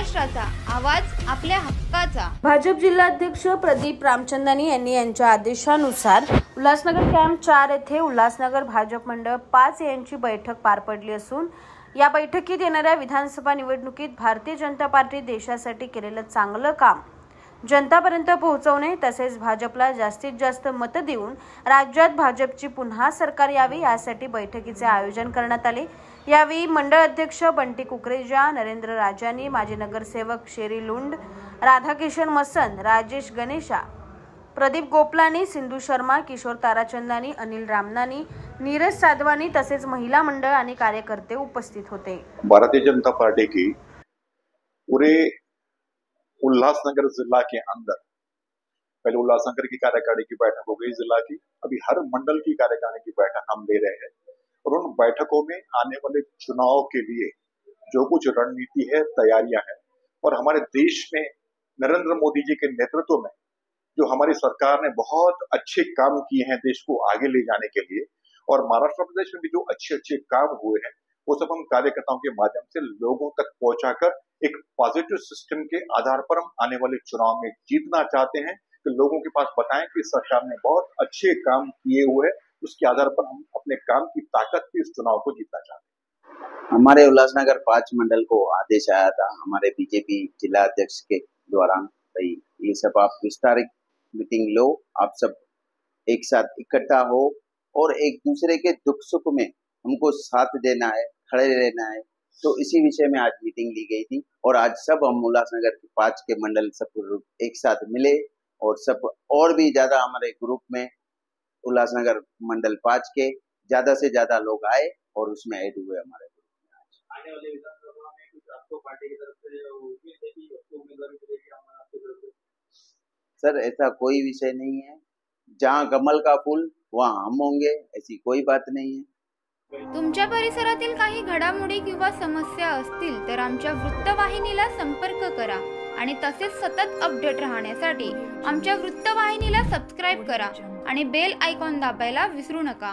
महाराष्ट्राचा आवाज आपल्या हक्काचा। भाजप जिल्हाध्यक्ष प्रदीप रामचंदानी यांनी यांच्या आदेशानुसार उल्हासनगर कॅम्प 4 येथे उल्हासनगर भाजप मंडळ 5 यांची बैठक पार पडली असून या बैठकीत येणाऱ्या विधानसभा निवडणुकीत भारतीय जनता पार्टी देशासाठी केलेलं चांगलं काम जनतापर्यंत पोहोचवणे तसेच भाजपला जास्तीत जास्त मत देऊन राज्यात भाजपची पुन्हा सरकार यावी यासाठी बैठकीचे आयोजन करण्यात आले। यावेळी मंडळ अध्यक्ष बंटी कुकरेजा, नरेंद्र राजानी, माजी नगरसेवक शेरी लुंड, राधाकिशन मसन, राजेश गणेशा, प्रदीप गोपलानी, सिंधू शर्मा, किशोर ताराचंदानी, अनिल रामनानी, नीरज साधवानी तसेच महिला मंडळ आणि कार्यकर्ते उपस्थित होते। भारतीय जनता पार्टी की पूरे उल्लासनगर जिला के अंदर पहले उल्लासनगर की कार्यकारिणी की बैठक हो गई जिला की, अभी हर मंडल की कार्यकारिणी की बैठक हम ले रहे हैं और उन बैठकों में आने वाले चुनाव के लिए जो कुछ रणनीति है, तैयारियां हैं और हमारे देश में नरेंद्र मोदी जी के नेतृत्व में जो हमारी सरकार ने बहुत अच्छे काम किए हैं देश को आगे ले जाने के लिए, और महाराष्ट्र प्रदेश में भी जो अच्छे अच्छे काम हुए हैं वो सब हम कार्यकर्ताओं के माध्यम से लोगों तक पहुंचाकर एक पॉजिटिव सिस्टम के आधार पर हम आने वाले चुनाव में जीतना चाहते हैं कि लोगों के पास बताएं कि सरकार ने बहुत अच्छे काम किए हुए हैं, उसके आधार पर हम अपने काम की ताकत से इस चुनाव को जीतना चाहते हैं। हमारे उल्लासनगर 5 मंडल को आदेश आया था हमारे बीजेपी जिला अध्यक्ष के द्वारा, भाई ये सब आप विस्तारित मीटिंग लो, आप सब एक साथ इकट्ठा हो और एक दूसरे के दुख सुख में हमको साथ देना है, खड़े रहना है। तो इसी विषय में आज मीटिंग ली गई थी और आज सब हम उल्लासनगर के 5 के मंडल सब एक साथ मिले और सब और भी ज्यादा हमारे ग्रुप में उल्लासनगर मंडल 5 के ज्यादा से ज्यादा लोग आए और उसमें ऐड हुए हमारे ग्रुप में। आज आने वाले विधानसभा में कुछ आपको पार्टी की तरफ से उम्मीद है कि आपको उम्मीदवारी मिलेगी आपकी तरफ से? सर ऐसा कोई विषय नहीं है, जहाँ कमल का फूल वहाँ हम होंगे, ऐसी कोई बात नहीं है। तुमच्या परिसरातील काही घडामोडी किंवा समस्या असतील तर आमच्या वृत्तवाहिनीला संपर्क करा आणि तसेच सतत अपडेट राहण्यासाठी आमच्या वृत्तवाहिनीला सबस्क्राइब करा आणि बेल आयकॉन दाबायला विसरू नका।